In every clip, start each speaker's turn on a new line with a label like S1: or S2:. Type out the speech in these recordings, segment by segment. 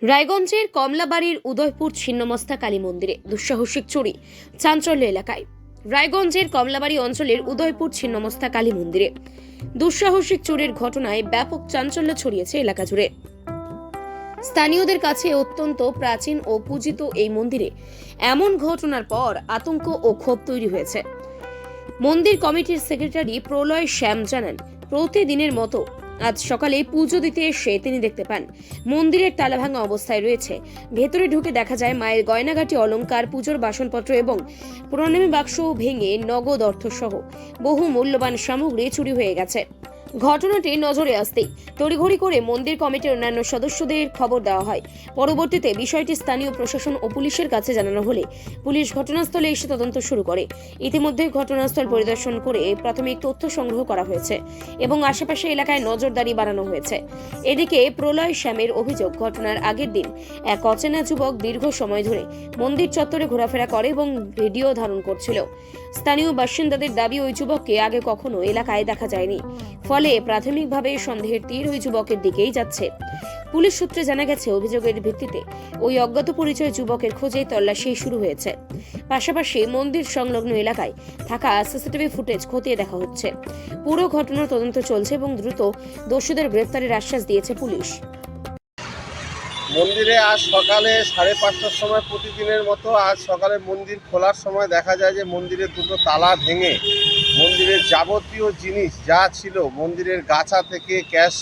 S1: রায়গঞ্জের কমলাবাড়ির উদয়পুর ছিন্নমস্তা কালী মন্দিরে দুঃসাহসিক চুরি, চাঞ্চল্য এলাকায়। রায়গঞ্জের কমলাবাড়ি অঞ্চলের উদয়পুর ছিন্নমস্তা কালী মন্দিরে দুঃসাহসিক চুরির ঘটনায় ব্যাপক চাঞ্চল্য ছড়িয়েছে এলাকা জুড়ে। স্থানীয়দের কাছে অত্যন্ত প্রাচীন ও পূজিত এই মন্দিরে এমন ঘটনার পর আতঙ্ক ও ক্ষোভ তৈরি হয়েছে। মন্দির কমিটির সেক্রেটারি প্রলয় শ্যাম জানান, প্রতিদিনের মতো আজ সকালে পুজো দিতে এসে তিনি দেখতে পান মন্দিরের তালা ভাঙা অবস্থায় রয়েছে। ভেতরে ঢুকে দেখা যায় মায়ের গয়নাগাটি, অলংকার, পুজোর বাসনপত্র এবং প্রণামী বাক্স ভেঙে নগদ অর্থ সহ বহু মূল্যবান সামগ্রী চুরি হয়ে গেছে। ঘটনাটি নজরে আসতেই তড়িঘড়ি করে মন্দির কমিটির অন্যান্য সদস্যদের খবর দেওয়া হয়। পরবর্তীতে বিষয়টি স্থানীয় প্রশাসন ও পুলিশের কাছে জানানো হলে পুলিশ ঘটনাস্থলে এসে তদন্ত শুরু করে। ইতিমধ্যে ঘটনাস্থল পরিদর্শন করে প্রাথমিক তথ্য সংগ্রহ করা হয়েছে এবং আশেপাশে এলাকায় নজরদারি বাড়ানো হয়েছে। এদিকে প্রলয় শ্যামের অভিযোগ, ঘটনার আগের দিন এক অচেনা যুবক দীর্ঘ সময় ধরে মন্দির চত্বরে ঘোরাফেরা করে এবং ভিডিও ধারণ করছিল। স্থানীয় বাসিন্দাদের দাবি, ওই যুবককে আগে কখনো এলাকায় দেখা যায়নি, ফলে প্রাথমিকভাবে সন্দেহের তীর ওই যুবকের দিকেই যাচ্ছে। পুলিশ সূত্রে জানা গেছে, অভিযোগের ভিত্তিতে ওই অজ্ঞাত পরিচয় যুবকের খোঁজে তল্লাশি শুরু হয়েছে। পাশাপাশি মন্দির সংলগ্ন এলাকায় থাকা সিসিটিভি ফুটেজ খতিয়ে দেখা হচ্ছে। পুরো ঘটনার তদন্ত চলছে এবং দ্রুত দোষীদের গ্রেফতারের আশ্বাস দিয়েছে পুলিশ।
S2: মন্দিরে আজ সকালে 5:30টার সময় প্রতিদিনের মতো আজ সকালে মন্দির খোলার সময় দেখা যায় যে মন্দিরের দুটো তালা ভেঙে মন্দিরের যাবতীয় জিনিস যা ছিল, মন্দিরের গাছা থেকে ক্যাশ,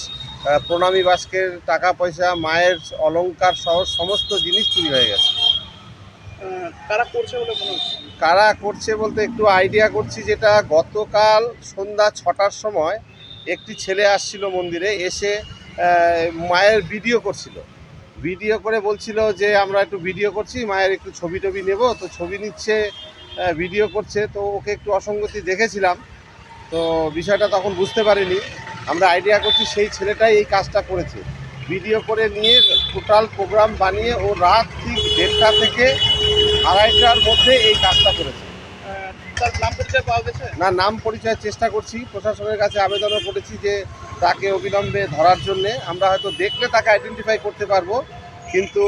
S2: প্রণামী বাস্কের টাকা পয়সা, মায়ের অলংকার সহ সমস্ত জিনিস চুরি হয়ে গেছে।
S3: কারা করছে বলে মনে হচ্ছে?
S2: কারা করছে বলতে একটু আইডিয়া করছি, যেটা গতকাল সন্ধ্যা 6টার সময় একটি ছেলে আসছিল মন্দিরে, এসে মায়ের ভিডিও করছিল। ভিডিও করে বলছিল যে আমরা একটু ভিডিও করছি, মায়ের একটু ছবি টবি নেব, তো ছবি নিচ্ছে, ভিডিও করছে। তো ওকে একটু অসঙ্গতি দেখেছিলাম, তো বিষয়টা তখন বুঝতে পারিনি। আমরা আইডিয়া করছি সেই ছেলেটাই এই কাজটা করেছে। ভিডিও করে নিয়ে টোটাল প্রোগ্রাম বানিয়ে ও রাত ঠিক 1:30টা থেকে 2:30টার মধ্যে এই কাজটা করেছে।
S3: তার নাম পরিচয় পাওয়া গেছে?
S2: না, নাম পরিচয়ের চেষ্টা করছি, প্রশাসনের কাছে আবেদনও করেছি যে তাকে অবিলম্বে ধরার জন্যে। আমরা হয়তো দেখলে তাকে আইডেন্টিফাই করতে পারবো, কিন্তু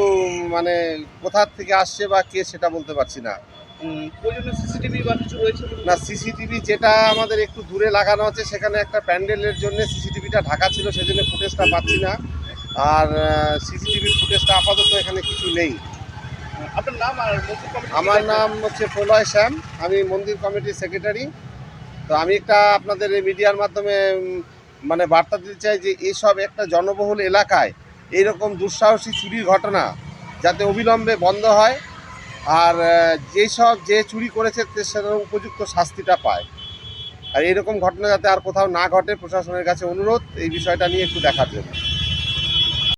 S2: মানে কোথা থেকে আসছে বা কে সেটা বলতে পারছি না।
S3: সিসিটিভি বা কিছু রয়েছে
S2: না, সিসিটিভি যেটা আমাদের একটু দূরে লাগানো আছে, সেখানে একটা প্যান্ডেলের জন্য সিসিটিভিটা ঢাকা ছিল, সেজন্য ফুটেজটা পাচ্ছি না। আর সিসিটিভি ফুটেজটা আপাতত এখানে কিছু নেই।
S3: আপনার নাম আর মন্দির কমিটি?
S2: আমার নাম হচ্ছে প্রলয় শ্যাম, আমি মন্দির কমিটির সেক্রেটারি। তো আমি একটা আপনাদের এই মিডিয়ার মাধ্যমে মানে বার্তা দিতে চাই যে এইসব একটা জনবহুল এলাকায় এইরকম দুঃসাহসী চুরির ঘটনা যাতে অবিলম্বে বন্ধ হয়, আর যে চুরি করেছে সেটার উপযুক্ত শাস্তিটা পায়। আর এরকম ঘটনা যাতে আর কোথাও না ঘটে, প্রশাসনের কাছে অনুরোধ এই বিষয়টা নিয়ে একটু দেখার জন্য।